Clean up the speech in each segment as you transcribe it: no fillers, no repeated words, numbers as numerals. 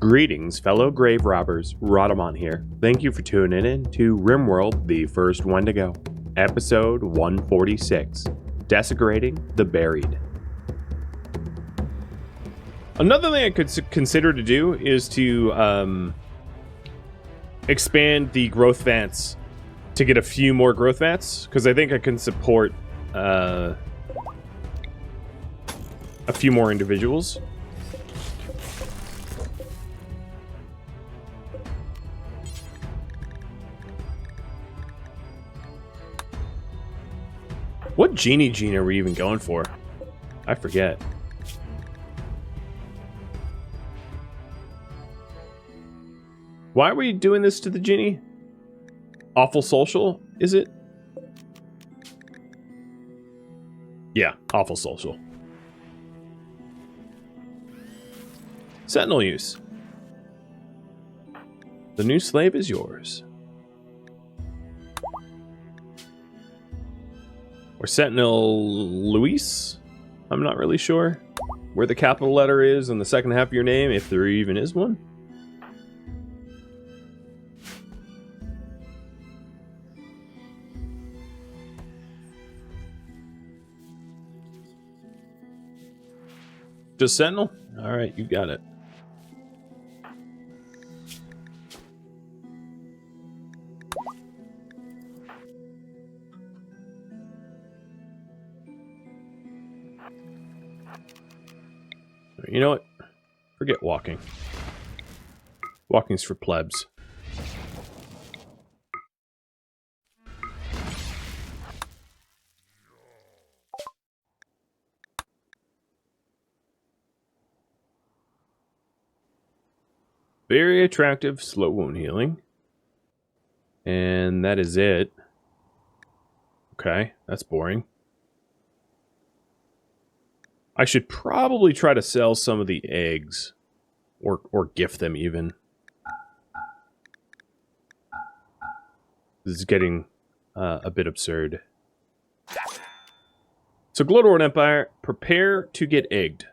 Greetings, fellow grave robbers. Rhadamant here. Thank you for tuning in to RimWorld, the first Wendigo, episode 146, Desecrating the Buried. Another thing I could consider to do is to expand the growth vats to get a few more growth vats, because I think I can support a few more individuals. What genie gene are we even going for? I forget. Why are we doing this to the genie? Awful social, is it? Yeah, awful social. Sentinel use. The new slave is yours. Or Sentinel Luis? I'm not really sure where the capital letter is in the second half of your name, if there even is one. Just Sentinel? Alright, you got it. You know what? Forget walking. Walking's for plebs. Very attractive, slow wound healing. And that is it. Okay, that's boring. I should probably try to sell some of the eggs. Or gift them even. This is getting a bit absurd. So, Glitterworld Empire, prepare to get egged.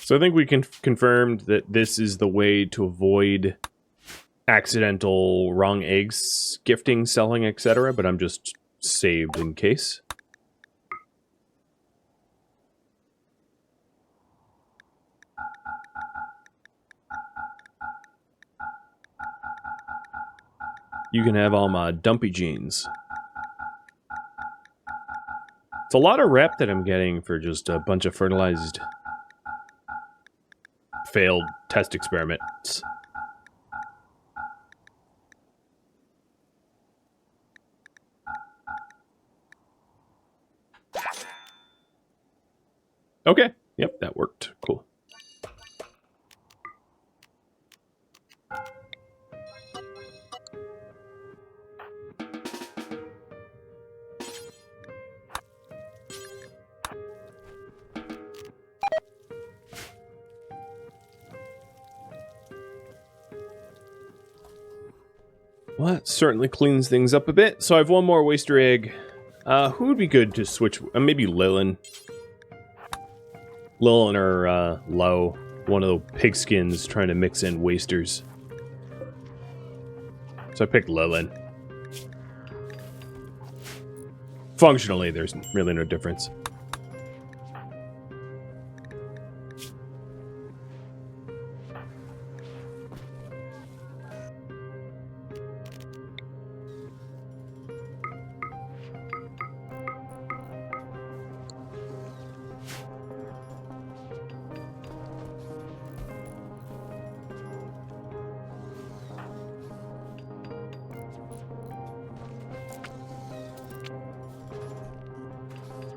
So I think we can confirmed that this is the way to avoid accidental wrong eggs, gifting, selling, etc. But I'm just saved in case. You can have all my dumpy genes. It's a lot of rep that I'm getting for just a bunch of fertilized failed test experiments. Okay. Yep, that worked. Cool. Well, that certainly cleans things up a bit. So I have one more waster egg. Who would be good to switch? Maybe Lilin. Lilin or Low. One of the pigskins trying to mix in wasters. So I picked Lilin. Functionally, there's really no difference.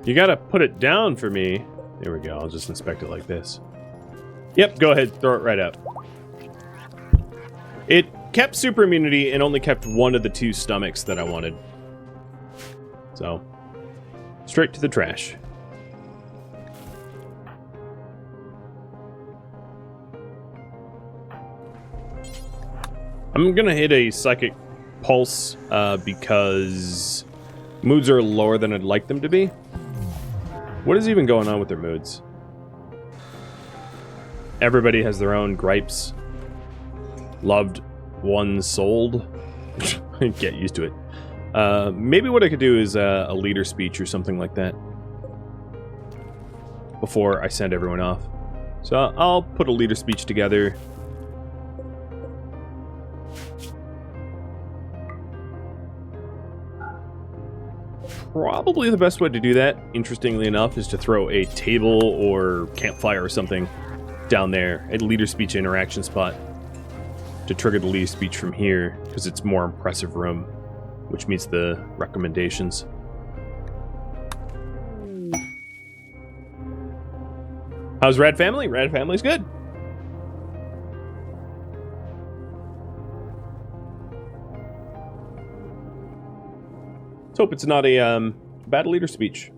You gotta put it down for me. There we go, I'll just inspect it like this. Yep, go ahead, throw it right out. It kept super immunity and only kept one of the two stomachs that I wanted. So, straight to the trash. I'm gonna hit a psychic pulse because Moods are lower than I'd like them to be. What is even going on with their moods? Everybody has their own gripes. Loved ones sold. Get used to it. Maybe what I could do is a leader speech or something like that before I send everyone off. So I'll put a leader speech together. Probably the best way to do that, interestingly enough, is to throw a table or campfire or something down there, a leader speech interaction spot, to trigger the leader speech from here, because it's more impressive room, which meets the recommendations. How's Rad Family? Rad Family's good. Let's hope it's not a bad leader speech.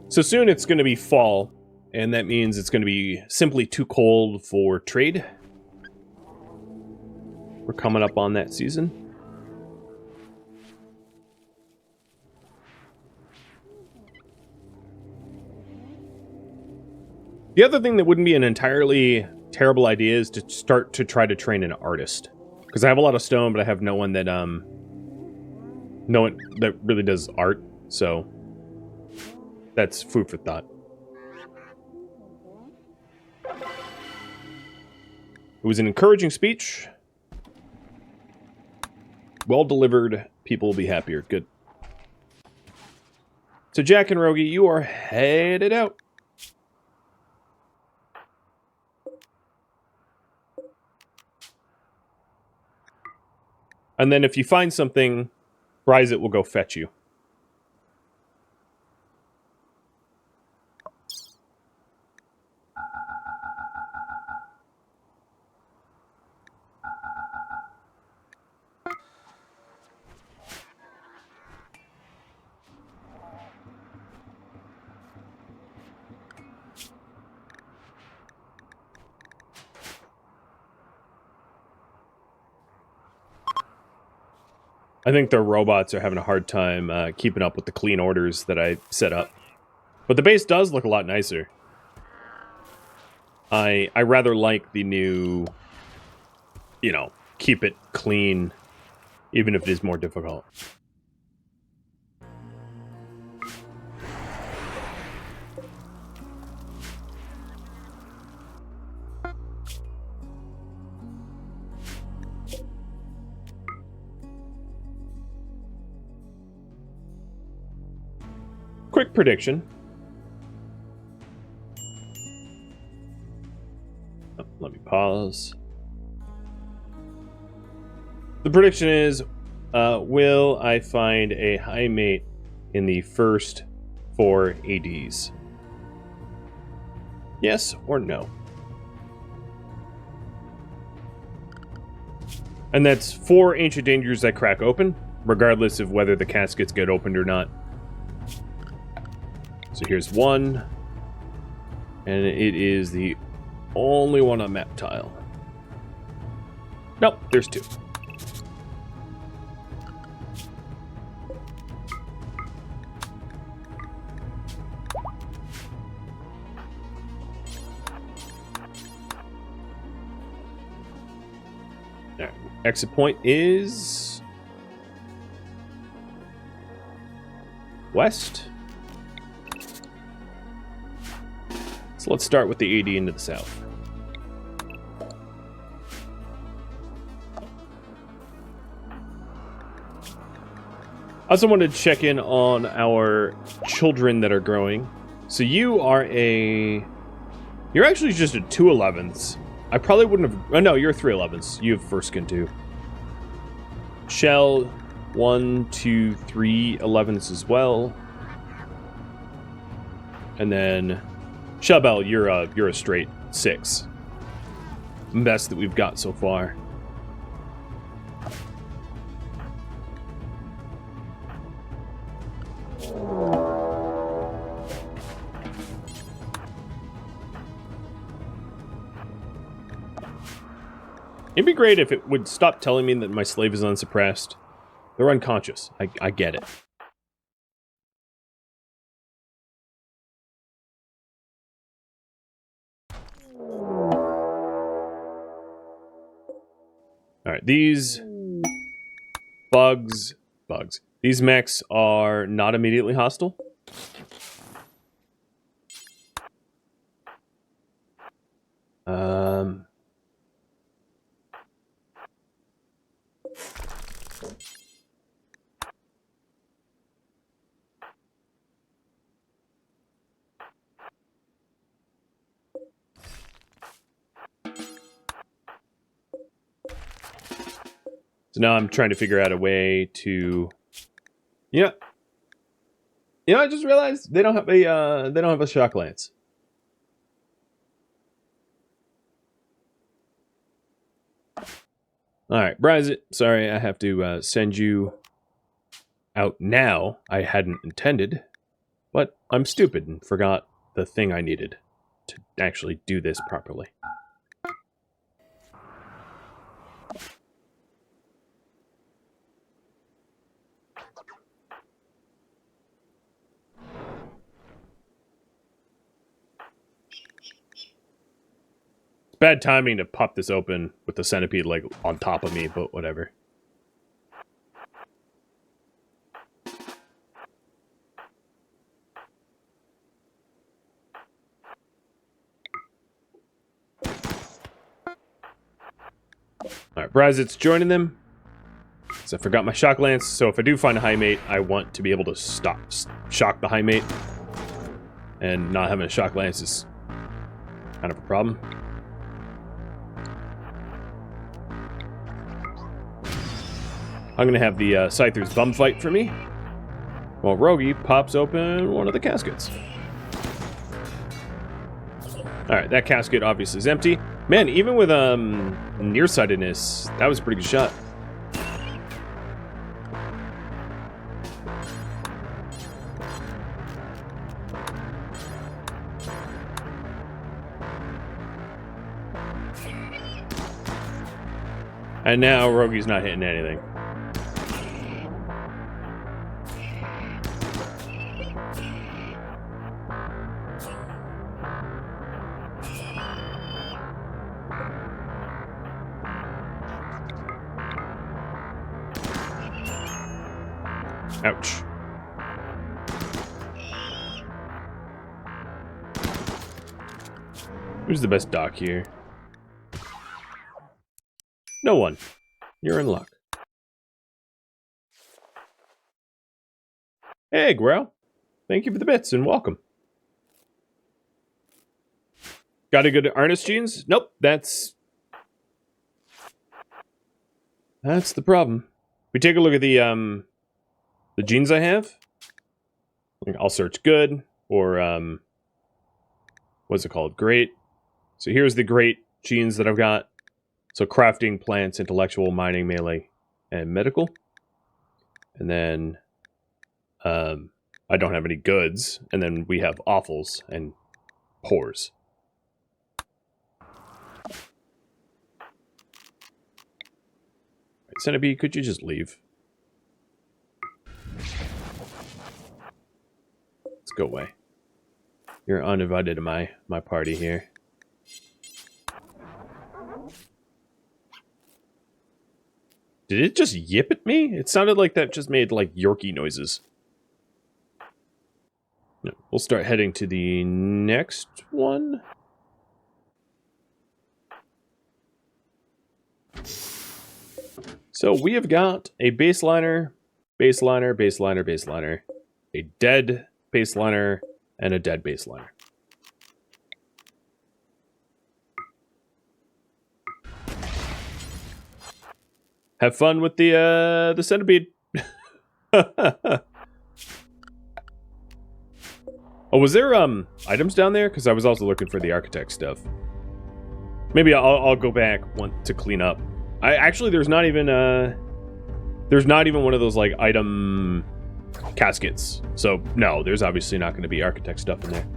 So soon it's going to be fall, and that means it's going to be simply too cold for trade. We're coming up on that season. The other thing that wouldn't be an entirely terrible idea is to start to try to train an artist. Because I have a lot of stone, but I have no one that really does art, so that's food for thought. It was an encouraging speech. Well delivered. People will be happier. Good. So Jack and Rogie, you are headed out. And then if you find something, Bryzit will go fetch you. I think the robots are having a hard time keeping up with the clean orders that I set up. But the base does look a lot nicer. I rather like the new, keep it clean, even if it is more difficult. Quick prediction. Oh, let me pause. The prediction is, will I find a high mate in the first 4 ADs? Yes or no? And that's 4 ancient dangers that crack open, regardless of whether the caskets get opened or not. So here's 1, and it is the only one on map tile. Nope, there's 2. All right, exit point is west. So let's start with the AD into the south. I also wanted to check in on our children that are growing. So you're actually just a 2/11s. I probably wouldn't have, oh no, you're 3/11s. You have first skin too. Shell, 1, 2, 3 11s as well. And then Shabelle, you're a straight 6. Best that we've got so far. It'd be great if it would stop telling me that my slave is unsuppressed. They're unconscious. I get it. Alright, these bugs. These mechs are not immediately hostile. So now I'm trying to figure out a way to... Yeah. You know, I just realized they don't have a shock lance. Alright, Bryzit, sorry, I have to send you out now. I hadn't intended, but I'm stupid and forgot the thing I needed to actually do this properly. Bad timing to pop this open with the centipede, like, on top of me, but whatever. Alright, Bryzit's joining them. So I forgot my shock lance, so if I do find a high mate, I want to be able to shock the high mate. And not having a shock lance is kind of a problem. I'm going to have the Scythers bum fight for me, while Rogi pops open one of the caskets. Alright, that casket obviously is empty. Man, even with nearsightedness, that was a pretty good shot. And now Rogi's not hitting anything. Ouch. Who's the best doc here? No one. You're in luck. Hey, Growl. Thank you for the bits and welcome. Got a good Arnis genes? Nope, that's the problem. We take a look at the genes I have. I'll search good or what's it called? Great. So here's the great genes that I've got. So crafting, plants, intellectual, mining, melee, and medical. And then I don't have any goods. And then we have offals and pores. Right, Centipede, could you just leave? Let's go away. You're uninvited to my party here. Did it just yip at me? It sounded like that just made, like, Yorkie noises. No, we'll start heading to the next one. So we have got a baseliner, baseliner, baseliner, baseliner, a dead baseliner, and a dead baseliner. Have fun with the centipede. Oh, was there items down there? Because I was also looking for the architect stuff. Maybe I'll go back to clean up. Actually, there's not even one of those like item caskets. So no, there's obviously not going to be architect stuff in there.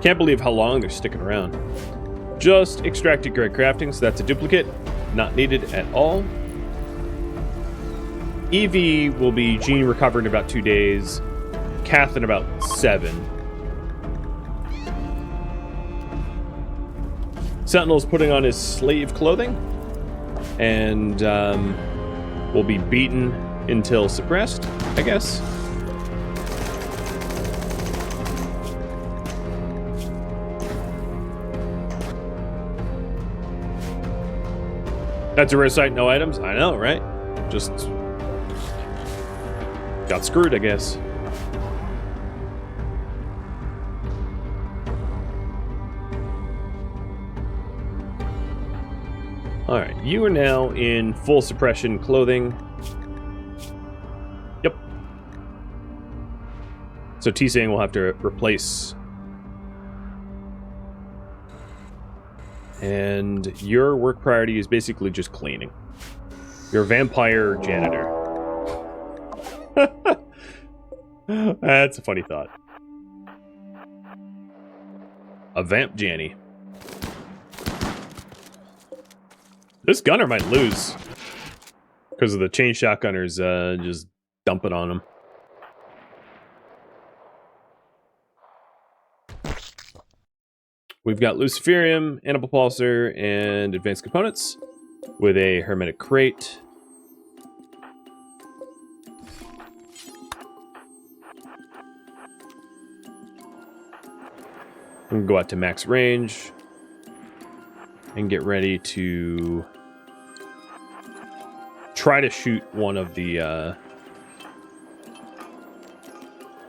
Can't believe how long they're sticking around. Just extracted great crafting, so that's a duplicate. Not needed at all. Evie will be gene recovered in about 2 days. Kath in about 7. Sentinel's putting on his slave clothing. And will be beaten until suppressed, I guess. That's a rare sight, no items. I know, right? Just got screwed, I guess. Alright, you are now in full suppression clothing. Yep. So T-Sang will have to replace. And your work priority is basically just cleaning. You're a vampire janitor. That's a funny thought. A vamp Janny. This gunner might lose. Because of the chain shotgunners just dumping on him. We've got Luciferium, Anapulpulsar, and advanced components with a hermetic crate. We can go out to max range and get ready to try to shoot one of the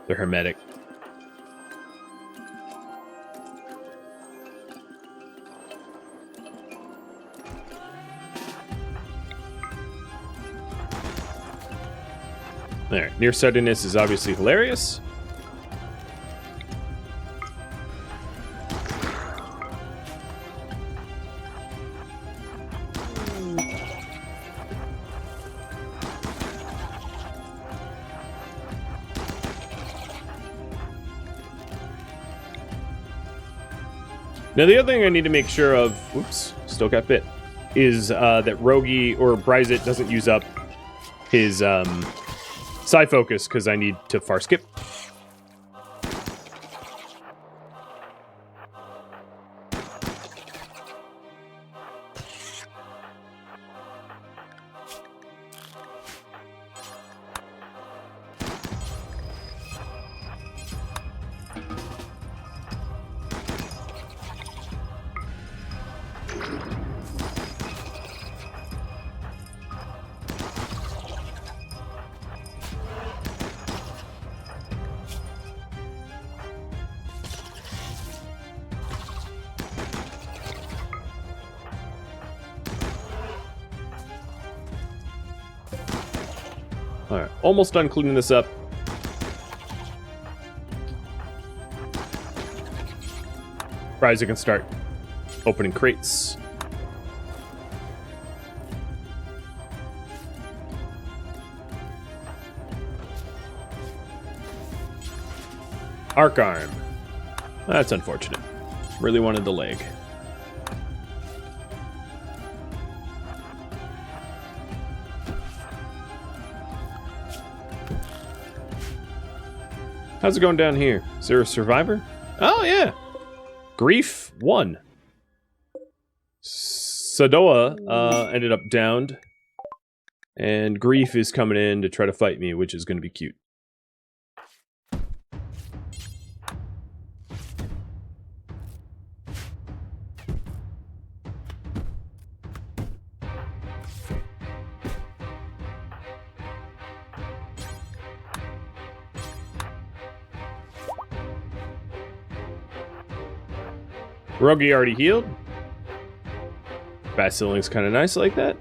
hermetic. There, nearsightedness is obviously hilarious. Now the other thing I need to make sure of, whoops, still got bit, is that Rogi or Bryzit doesn't use up his side focus because I need to far skip. Alright, almost done cleaning this up. Bryza can start opening crates. Arc arm. That's unfortunate. Really wanted the leg. How's it going down here? Is there a survivor? Oh, yeah. Grief 1. Sadoa ended up downed. And Grief is coming in to try to fight me, which is going to be cute. Rogi already healed. Basilink's kind of nice like that.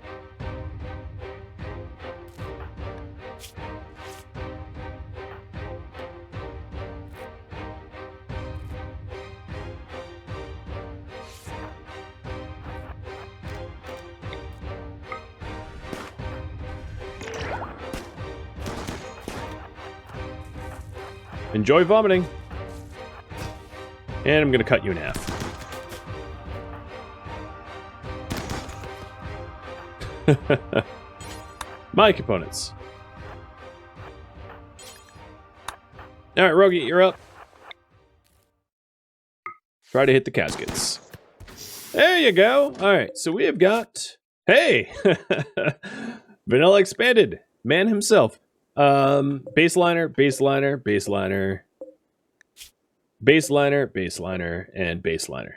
Enjoy vomiting. And I'm going to cut you in half. My components. Alright, Rogi, you're up. Try to hit the caskets. There you go. Alright, so we have got... Hey! Vanilla Expanded. Man himself. Baseliner, baseliner, baseliner. Baseliner, baseliner, and baseliner.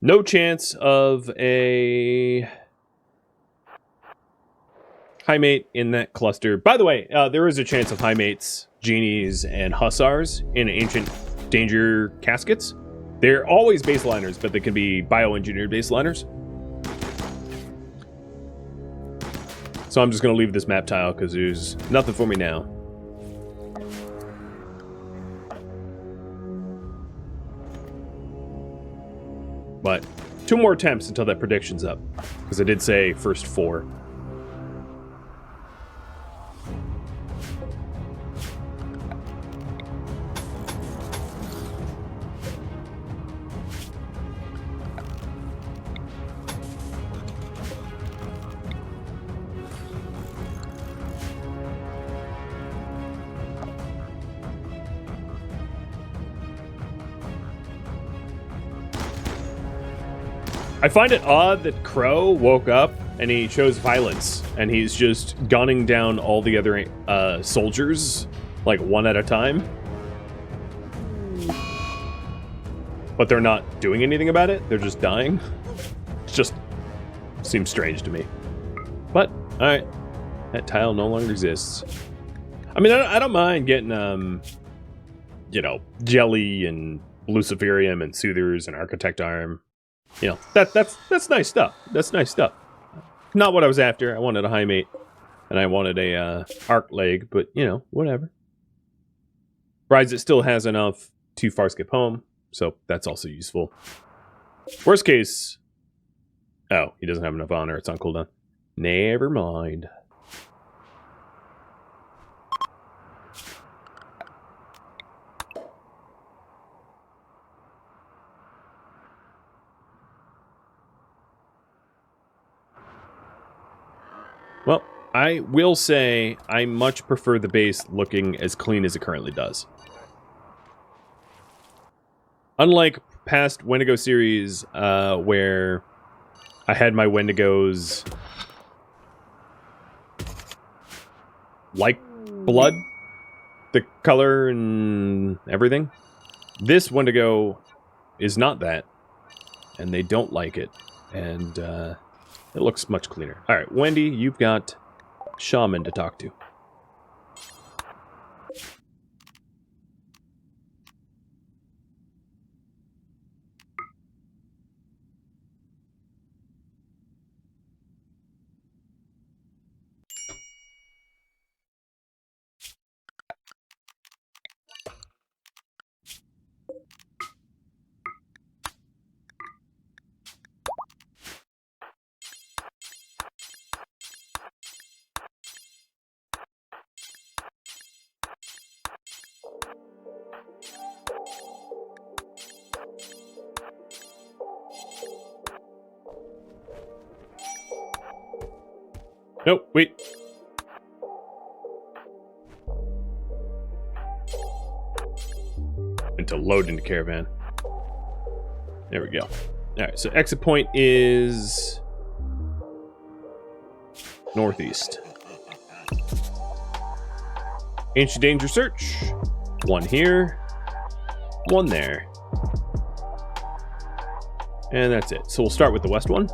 No chance of a high mate in that cluster. By the way, there is a chance of high mates, genies, and hussars in ancient danger caskets. They're always baseliners, but they can be bioengineered baseliners. So I'm just going to leave this map tile because there's nothing for me now. But 2 more attempts until that prediction's up. Because I did say first 4. I find it odd that Crow woke up and he chose violence, and he's just gunning down all the other soldiers, like one at a time. But they're not doing anything about it, they're just dying. It just seems strange to me. But, alright, that tile no longer exists. I mean, I don't mind getting, you know, jelly and luciferium and soothers and architect arm. You know, that's nice stuff. That's nice stuff. Not what I was after. I wanted a high mate, and I wanted a arc leg, but you know, whatever. Brides, it still has enough to far skip home, so that's also useful. Worst case, oh, he doesn't have enough honor. It's on cooldown. Never mind. Well, I will say I much prefer the base looking as clean as it currently does. Unlike past Wendigo series, where I had my Wendigos like blood, the color and everything. This Wendigo is not that, and they don't like it, and it looks much cleaner. All right, Wendy, you've got Shaman to talk to. Nope, wait. And to load into caravan. There we go. Alright, so exit point is northeast. Ancient danger search. 1 here. 1 there. And that's it. So we'll start with the west one.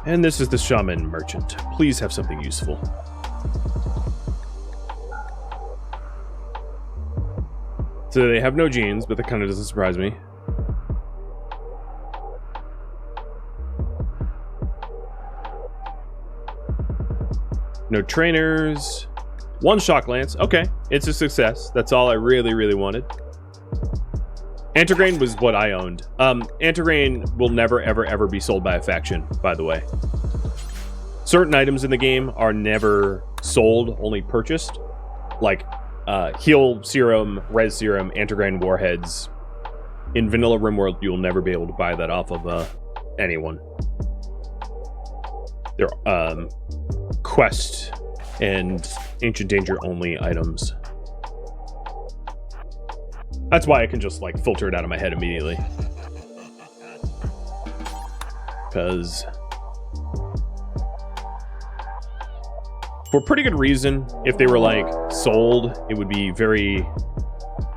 And this is the Shaman Merchant. Please have something useful. So they have no genes, but that kind of doesn't surprise me. No trainers. 1 shock lance. Okay, it's a success. That's all I really, really wanted. Antigrain was what I owned. Antigrain will never, ever, ever be sold by a faction, by the way. Certain items in the game are never sold, only purchased. Like, heal serum, res serum, antigrain warheads. In vanilla RimWorld, you'll never be able to buy that off of anyone. They're quest and ancient danger only items. That's why I can just like filter it out of my head immediately. Because for pretty good reason, if they were like sold, it would be very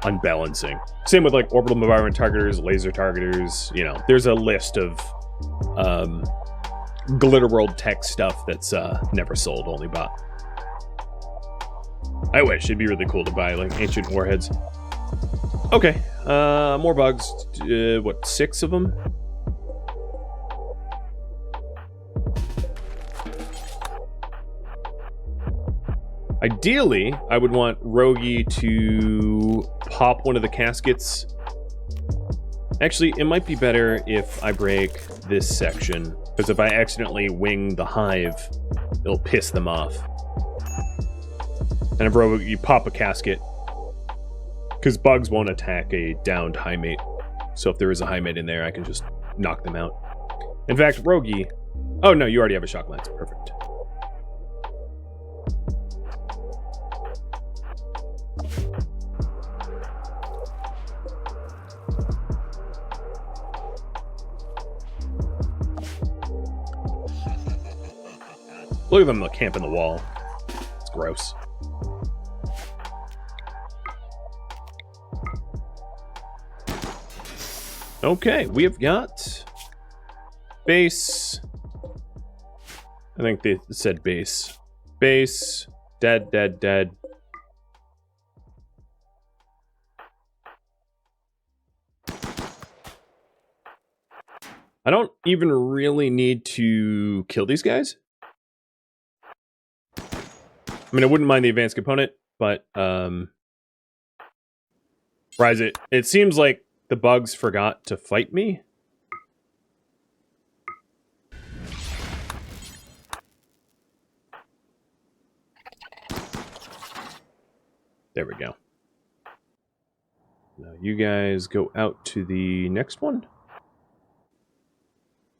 unbalancing. Same with like orbital environment targeters, laser targeters, you know, there's a list of glitterworld tech stuff that's never sold, only bought. I wish it'd be really cool to buy like ancient warheads. Okay, more bugs. What, 6 of them? Ideally, I would want Rogie to pop one of the caskets. Actually, it might be better if I break this section, because if I accidentally wing the hive, it'll piss them off. And if Rogie pop a casket, because bugs won't attack a downed high mate. So if there is a high mate in there, I can just knock them out. In fact, Rogie... Oh, no, you already have a shock lance. Perfect. Look at them camping the wall. It's gross. Okay, we have got base. I think they said base. Base, dead, dead, dead. I don't even really need to kill these guys. I mean, I wouldn't mind the advanced component, but Rise it seems like the bugs forgot to fight me. There we go. Now you guys go out to the next one.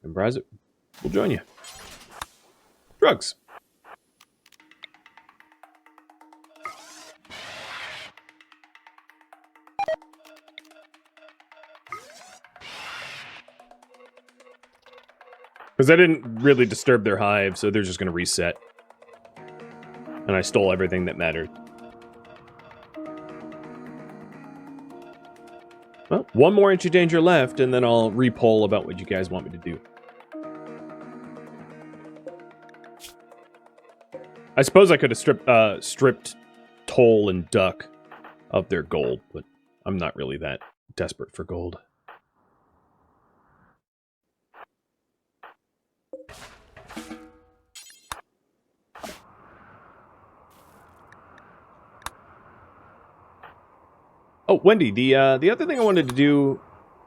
And Brazit will join you. Drugs. Because I didn't really disturb their hive, so they're just going to reset. And I stole everything that mattered. Well, one more inch of danger left, and then I'll re-poll about what you guys want me to do. I suppose I could have stripped Toll and Duck of their gold, but I'm not really that desperate for gold. Oh, Wendy, the other thing I wanted to do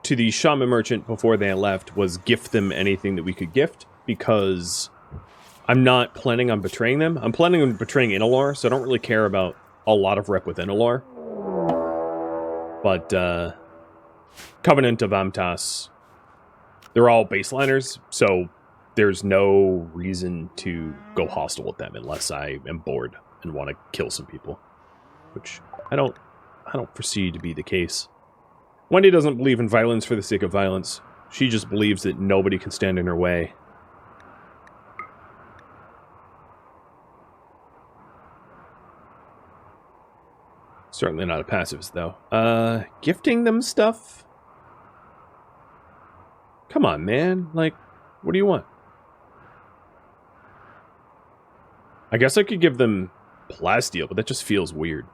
to the shaman merchant before they left was gift them anything that we could gift, because I'm not planning on betraying them. I'm planning on betraying Inalor, so I don't really care about a lot of rep with Inalor. But, Covenant of Amtas, they're all baseliners, so there's no reason to go hostile with them unless I am bored and want to kill some people. Which, I don't foresee to be the case. Wendy doesn't believe in violence for the sake of violence. She just believes that nobody can stand in her way. Certainly not a pacifist, though. Gifting them stuff? Come on, man. Like, what do you want? I guess I could give them plasteel, but that just feels weird.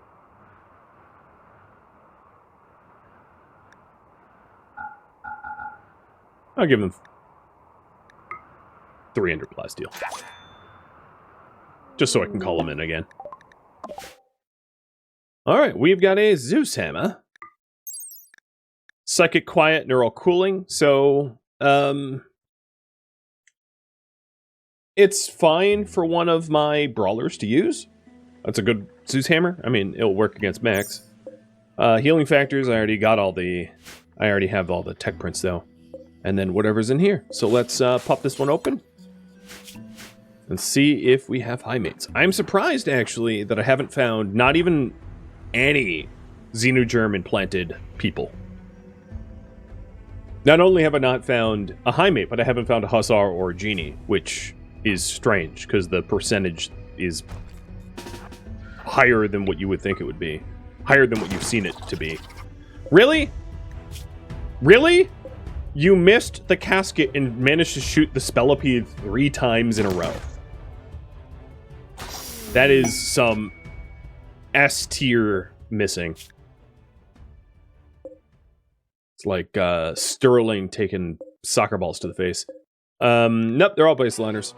I'll give them 300 plasteel. Just so I can call them in again. Alright, we've got a Zeus hammer. psychic quiet, neural cooling. So it's fine for one of my brawlers to use. That's a good Zeus hammer. I mean, it'll work against Max. Healing factors, I already have all the tech prints though. And then whatever's in here. So let's pop this one open and see if we have high mates. I'm surprised actually that I haven't found not even any xenogerm implanted people. Not only have I not found a high mate, but I haven't found a hussar or a genie, which is strange because the percentage is higher than what you would think it would be. Higher than what you've seen it to be. Really? Really? You missed the casket and managed to shoot the Spellipede 3 times in a row. That is some S tier missing. It's like Sterling taking soccer balls to the face. Nope, they're all baseliners.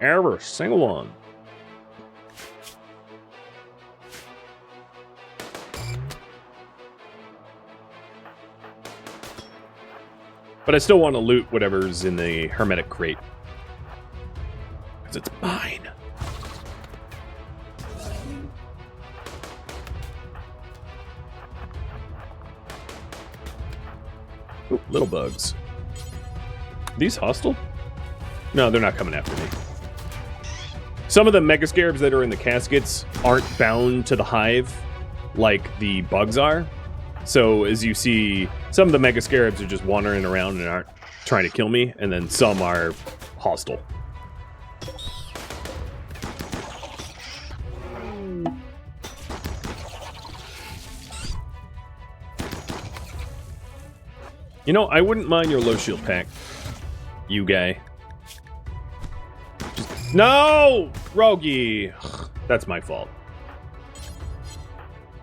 Every single one. But I still want to loot whatever's in the hermetic crate. Because it's mine. Ooh, little bugs. These hostile? No, they're not coming after me. Some of the mega scarabs that are in the caskets aren't bound to the hive like the bugs are. So as you see, some of the mega scarabs are just wandering around and aren't trying to kill me, and then some are hostile. You know, I wouldn't mind your low shield pack, you guy. No! Rogi! That's my fault.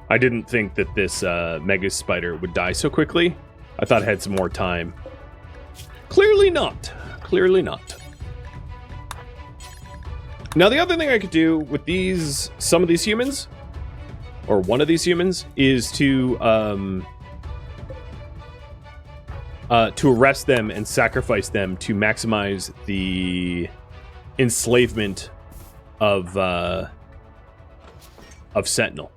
I didn't think that this Mega Spider would die so quickly. I thought it had some more time. Clearly not. Clearly not. Now, the other thing I could do with some of these humans, or one of these humans, is to arrest them and sacrifice them to maximize the enslavement of Sentinel.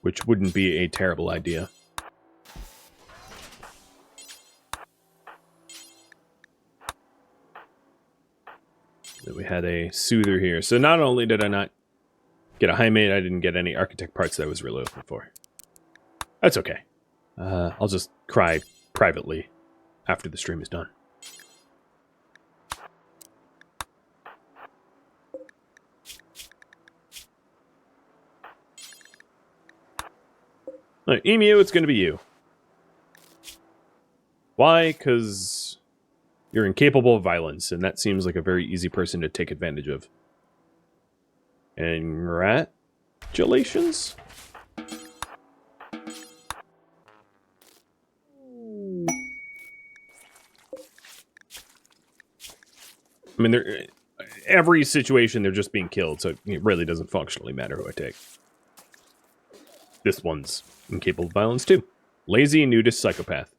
Which wouldn't be a terrible idea. Then we had a soother here. So not only did I not get a high mate, I didn't get any architect parts that I was really looking for. That's okay. I'll just cry privately after the stream is done. Emu, it's going to be you. Why? Because you're incapable of violence, and that seems like a very easy person to take advantage of. Congratulations. I mean, every situation they're just being killed, so it really doesn't functionally matter who I take. This one's incapable of violence too. Lazy nudist psychopath.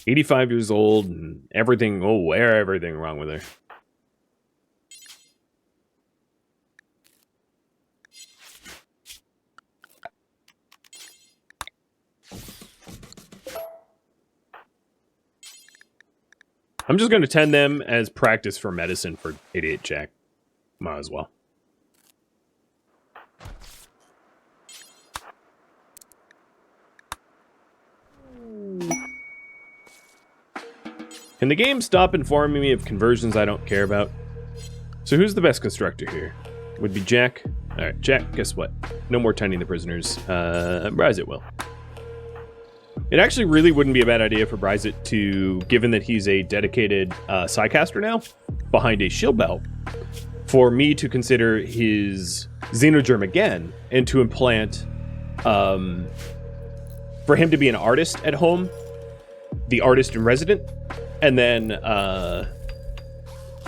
85 years old and everything, everything wrong with her. I'm just going to tend them as practice for medicine for Idiot Jack. Might as well. Can the game stop informing me of conversions I don't care about? So who's the best constructor here? Would be Jack. Alright, Jack, guess what? No more tending the prisoners. Bryzit will. It actually really wouldn't be a bad idea for Bryzit to, given that he's a dedicated Psycaster now, behind a shield belt, for me to consider his xenogerm again, and to implant, for him to be an artist at home, the artist in resident, and then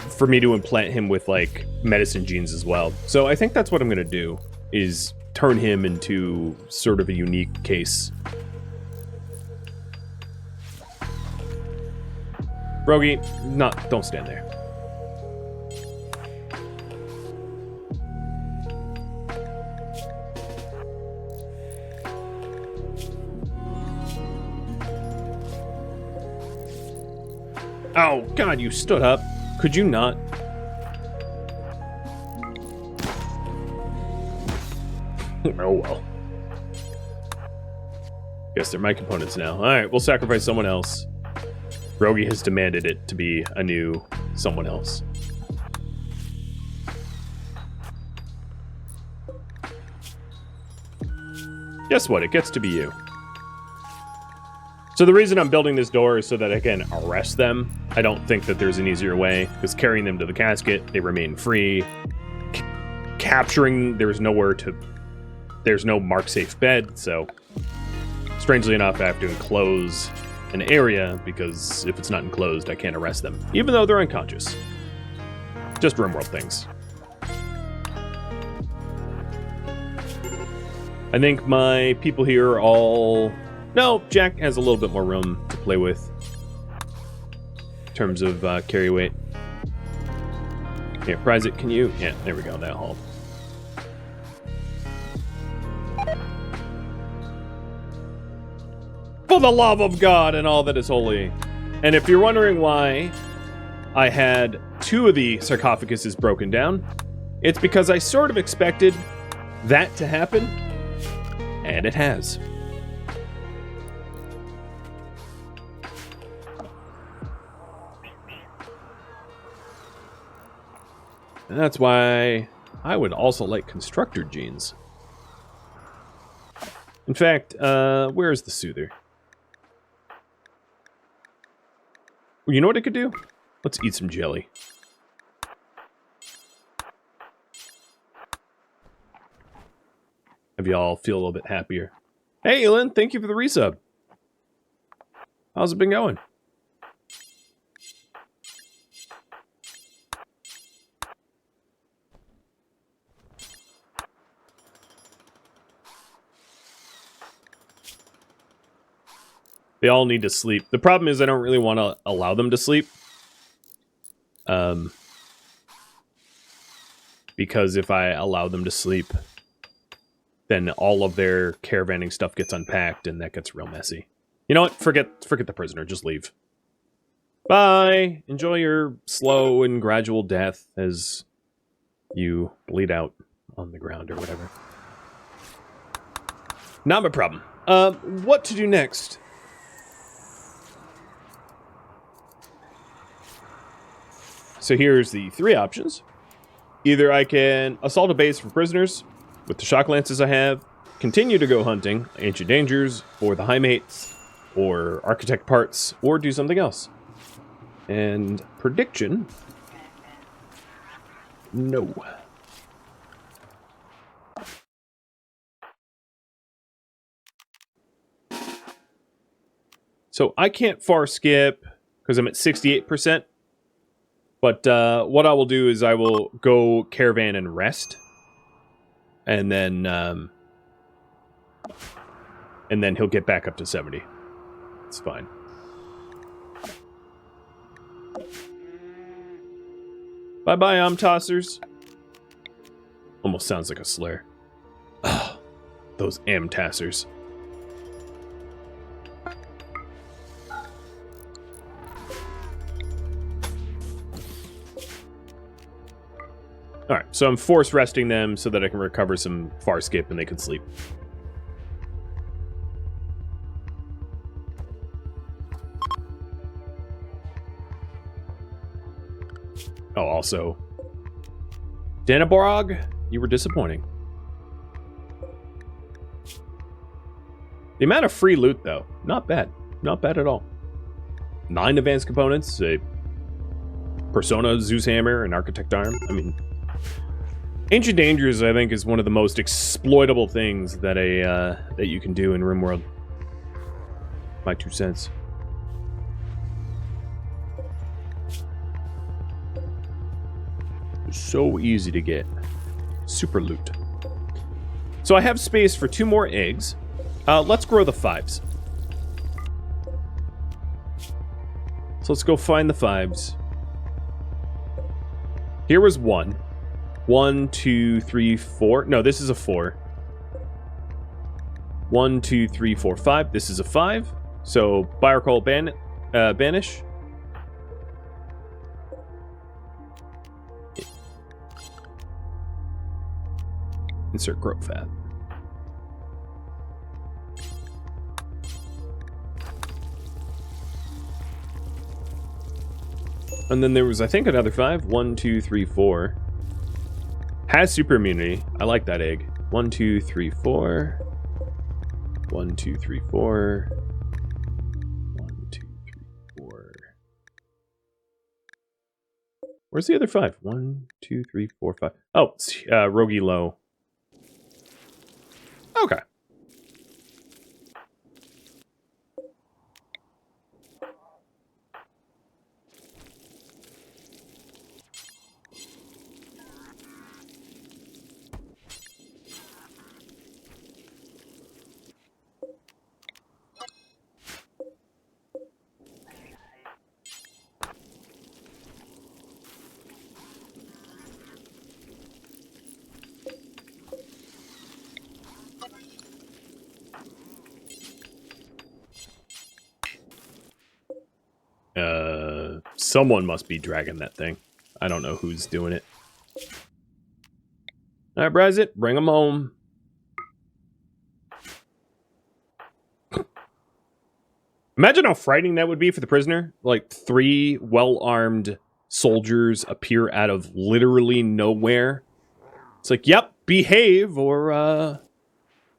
for me to implant him with like medicine genes as well. So I think that's what I'm gonna do. is turn him into sort of a unique case. Rogi, don't stand there. Oh, God, you stood up. Could you not? Oh, well. Guess they're my components now. Alright, we'll sacrifice someone else. Rogi has demanded it to be a new someone else. Guess what? It gets to be you. So the reason I'm building this door is so that I can arrest them. I don't think that there's an easier way, because carrying them to the casket, they remain free. Capturing, there's no mark-safe bed, so strangely enough, I have to enclose an area, because if it's not enclosed, I can't arrest them, even though they're unconscious. Just RimWorld things. I think my people here are all... No, Jack has a little bit more room to play with in terms of carry weight. Here, prize it, can you? Yeah, there we go, that'll help. For the love of God and all that is holy. And if you're wondering why I had 2 of the sarcophaguses broken down, it's because I sort of expected that to happen, and it has. And that's why I would also like constructor genes. In fact, where's the soother? You know what I could do? Let's eat some jelly. Have y'all feel a little bit happier. Hey, Elin, thank you for the resub. How's it been going? They all need to sleep. The problem is I don't really want to allow them to sleep. Because if I allow them to sleep, then all of their caravanning stuff gets unpacked, and that gets real messy. You know what? Forget the prisoner. Just leave. Bye! Enjoy your slow and gradual death as you bleed out on the ground or whatever. Not my problem. What to do next? So here's the 3 options. Either I can assault a base for prisoners with the shock lances I have, continue to go hunting ancient dangers or the high mates or architect parts, or do something else. And prediction, no. So I can't far skip because I'm at 68%. But what I will do is I will go caravan and rest, and then he'll get back up to 70. It's fine. Bye-bye, tossers. Almost sounds like a slur. Oh, those tassers. Alright, so I'm force resting them so that I can recover some far skip and they can sleep. Oh, also, Danaborog, you were disappointing. The amount of free loot, though, not bad. Not bad at all. 9 advanced components, a Persona Zeus Hammer, an Architect Arm. I mean, Ancient Dangers, I think, is one of the most exploitable things that that you can do in RimWorld. My 2 cents. So easy to get. Super loot. So I have space for 2 more eggs. Let's grow the 5s. So let's go find the 5s. Here was 1. 1, 2, 3, 4. No, this is a 4. 1, 2, 3, 4, 5. This is a 5. So Biorecall banish. Insert growth fat. And then there was, I think, another 5. 1, 2, 3, 4. Has super immunity. I like that egg. 1, 2, 3, 4. 1, 2, 3, 4. 1, 2, 3, 4. Where's the other 5? 1, 2, 3, 4, 5. Oh, it's Rogi Low. Okay. Someone must be dragging that thing. I don't know who's doing it. Alright, Brazit, bring him home. Imagine how frightening that would be for the prisoner. Like, 3 well-armed soldiers appear out of literally nowhere. It's like, yep, behave, or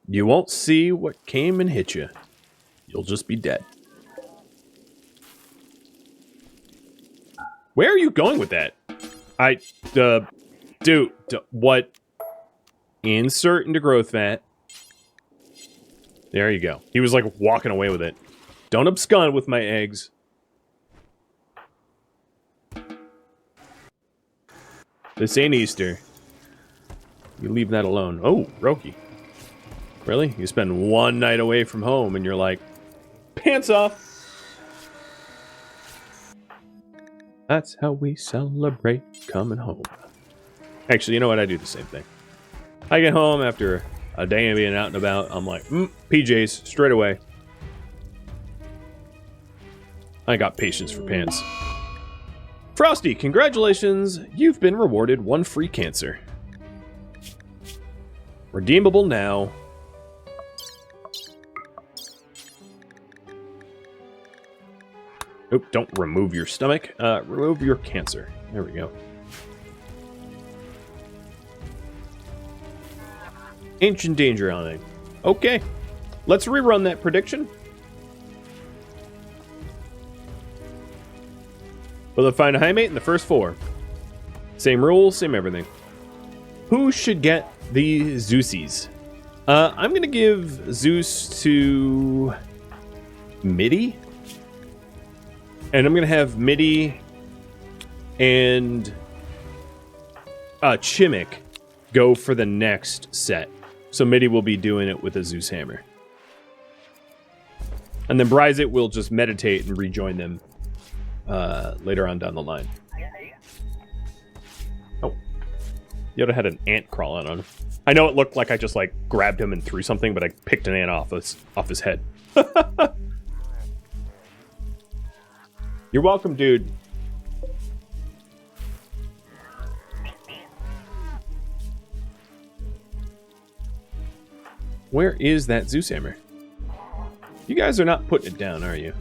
you won't see what came and hit you. You'll just be dead. Where are you going with that? Dude, what? Insert into growth fat. There you go. He was like walking away with it. Don't abscond with my eggs. This ain't Easter. You leave that alone. Oh, Roki. Really? You spend 1 night away from home and you're like, pants off. That's how we celebrate coming home. Actually, you know what? I do the same thing. I get home after a day of being out and about. I'm like, PJs, straight away. I got patience for pants. Frosty, congratulations. You've been rewarded 1 free cancer. Redeemable now. Oop, don't remove your stomach. Remove your cancer. There we go. Ancient danger on it. Okay. Let's rerun that prediction. Will it find a high mate in the first 4? Same rules, same everything. Who should get the Zeusies? I'm going to give Zeus to Midi. And I'm going to have Midi and Chimik go for the next set. So Midi will be doing it with a Zeus hammer. And then Bryzit will just meditate and rejoin them later on down the line. Oh. Yoda had an ant crawling on him. I know it looked like I just like grabbed him and threw something, but I picked an ant off his head. You're welcome, dude. Where is that Zeus hammer? You guys are not putting it down, are you?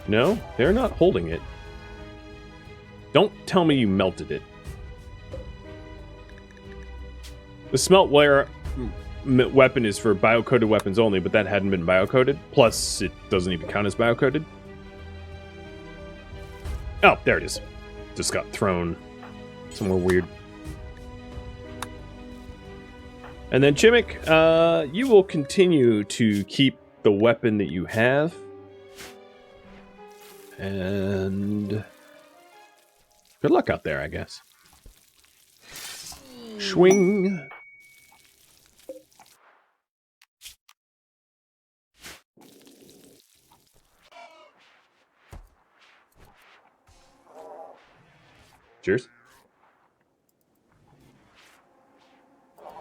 No, they're not holding it. Don't tell me you melted it. The smeltware weapon is for biocoded weapons only, but that hadn't been biocoded. Plus, it doesn't even count as biocoded. Oh, there it is. Just got thrown somewhere weird. And then Chimik, you will continue to keep the weapon that you have. And Good luck out there, I guess. Swing. Cheers.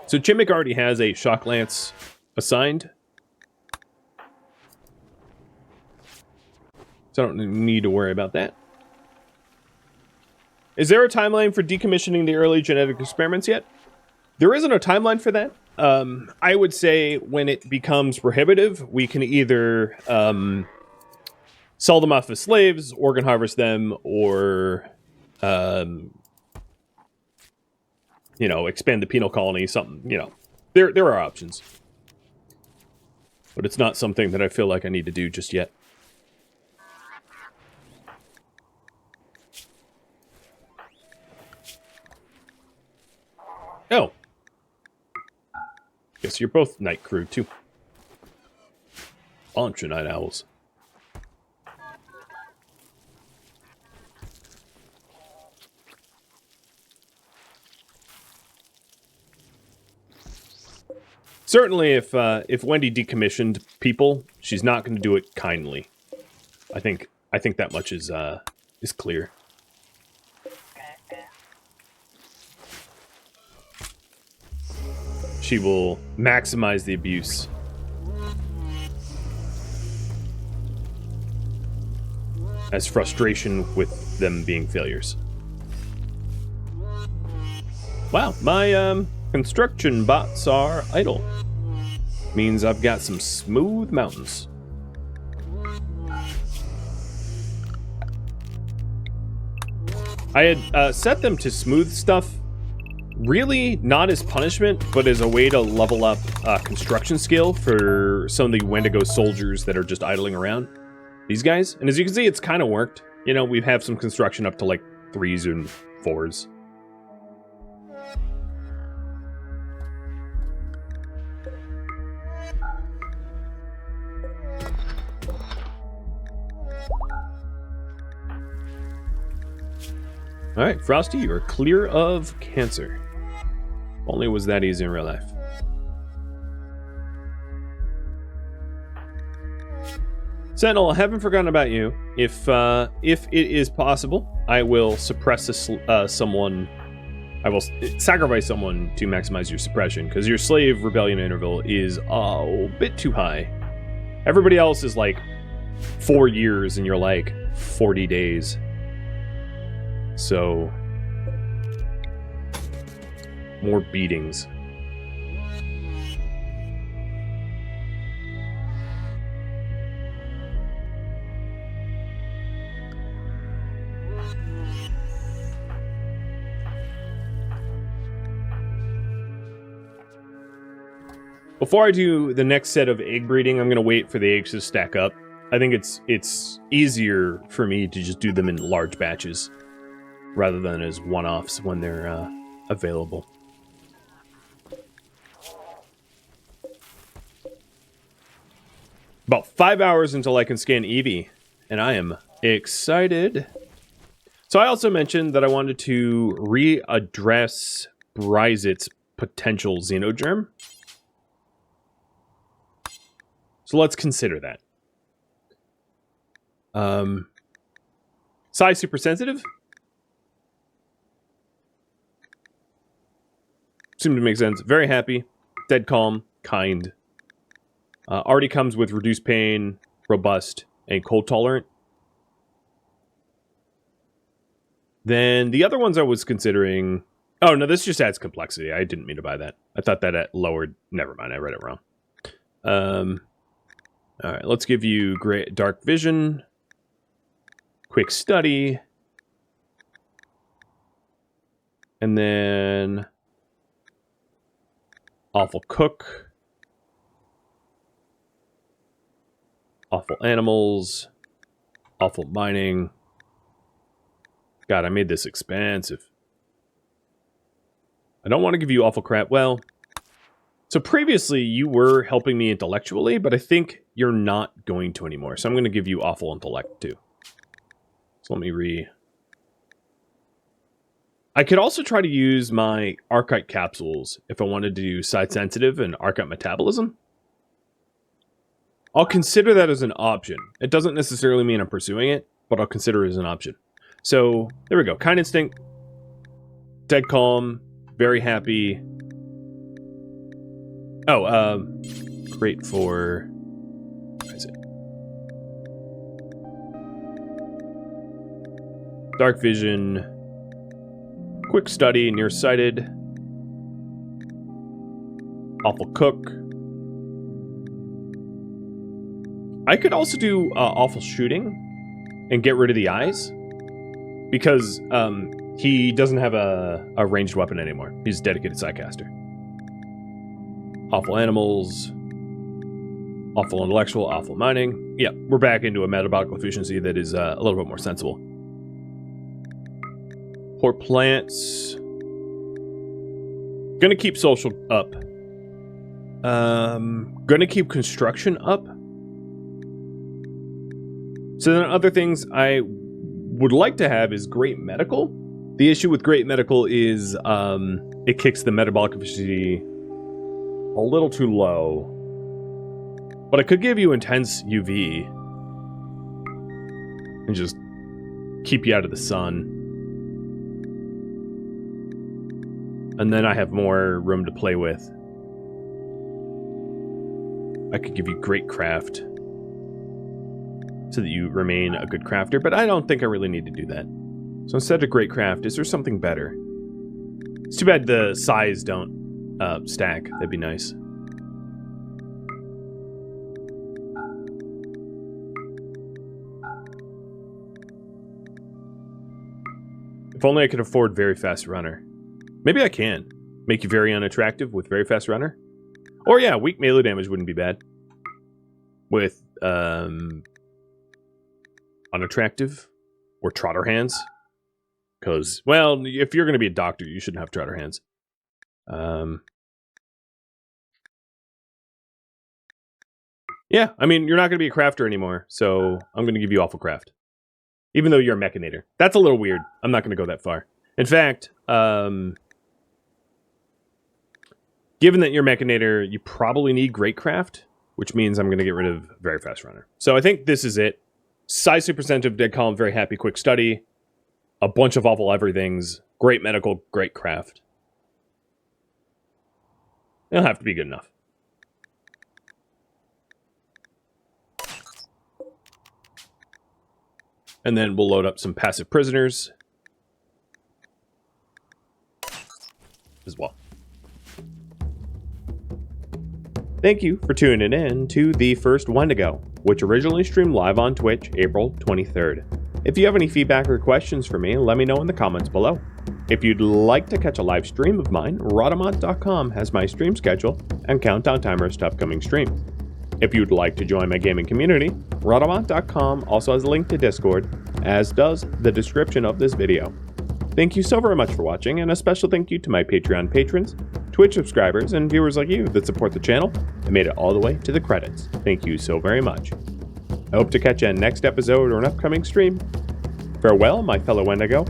So Chimmick already has a shock lance assigned. So I don't need to worry about that. Is there a timeline for decommissioning the early genetic experiments yet? There isn't a timeline for that. I would say when it becomes prohibitive, we can either sell them off as slaves, organ harvest them, or you know, expand the penal colony, something, you know. There are options. But it's not something that I feel like I need to do just yet. Oh. Guess you're both night crew, too. Bunch of night owls. Certainly, if Wendy decommissioned people, she's not going to do it kindly. I think that much is clear. She will maximize the abuse. As frustration with them being failures. Wow, my construction bots are idle. Means I've got some smooth mountains. I had set them to smooth stuff, really not as punishment, but as a way to level up construction skill for some of the Wendigo soldiers that are just idling around. These guys. And as you can see, it's kind of worked. You know, we have some construction up to like 3s and 4s. Alright, Frosty, you're clear of cancer. Only was that easy in real life. Sentinel, I haven't forgotten about you. If it is possible, I will suppress someone. I will sacrifice someone to maximize your suppression, because your slave rebellion interval is a bit too high. Everybody else is like 4 years, and you're like 40 days. So, more beatings. Before I do the next set of egg breeding, I'm going to wait for the eggs to stack up. I think it's easier for me to just do them in large batches, rather than as one-offs when they're available. About 5 hours until I can scan Eevee, and I am excited. So I also mentioned that I wanted to readdress Bryzit's potential xenogerm. So let's consider that. Size super sensitive? Seemed to make sense. Very happy, dead calm, kind. Already comes with reduced pain, robust, and cold tolerant. Then the other ones I was considering... Oh, no, this just adds complexity. I didn't mean to buy that. I thought that lowered... Never mind, I read it wrong. Alright, let's give you great dark vision. Quick study. And then... Awful cook. Awful animals. Awful mining. God, I made this expensive. I don't want to give you awful crap. Well, so previously you were helping me intellectually, but I think you're not going to anymore. So I'm going to give you awful intellect too. So let me I could also try to use my archite capsules if I wanted to do side sensitive and archite metabolism. I'll consider that as an option. It doesn't necessarily mean I'm pursuing it, but I'll consider it as an option. So there we go. Kind instinct, dead calm, very happy. Oh, great for, what is it? Dark vision, quick study, nearsighted, awful cook. I could also do awful shooting and get rid of the eyes because he doesn't have a ranged weapon anymore. He's a dedicated sidecaster. Awful animals, awful intellectual, awful mining. Yeah, we're back into a metabolic efficiency that is a little bit more sensible. Poor plants. Gonna keep social up. Gonna keep construction up. So then other things I would like to have is great medical. The issue with great medical is it kicks the metabolic efficiency a little too low. But I could give you intense UV and just keep you out of the sun. And then I have more room to play with. I could give you great craft so that you remain a good crafter, but I don't think I really need to do that. So instead of great craft, is there something better? It's too bad the size don't stack. That'd be nice. If only I could afford very fast runner. Maybe I can. Make you very unattractive with very fast runner. Or yeah, weak melee damage wouldn't be bad. With unattractive or trotter hands. Because, well, if you're going to be a doctor, you shouldn't have trotter hands. Yeah, I mean, you're not going to be a crafter anymore, so I'm going to give you awful craft. Even though you're a mechanator. That's a little weird. I'm not going to go that far. In fact, given that you're a mechanator, you probably need great craft, which means I'm going to get rid of very fast runner. So I think this is it. Size percent of dead column, very happy, quick study. A bunch of awful everythings. Great medical, great craft. It'll have to be good enough. And then we'll load up some passive prisoners as well. Thank you for tuning in to the first Wendigo, which originally streamed live on Twitch April 23rd. If you have any feedback or questions for me, let me know in the comments below. If you'd like to catch a live stream of mine, Rhadamant.com has my stream schedule and countdown timers to upcoming streams. If you'd like to join my gaming community, Rhadamant.com also has a link to Discord, as does the description of this video. Thank you so very much for watching, and a special thank you to my Patreon patrons, Twitch subscribers, and viewers like you that support the channel and made it all the way to the credits. Thank you so very much. I hope to catch you in next episode or an upcoming stream. Farewell, my fellow Wendigo,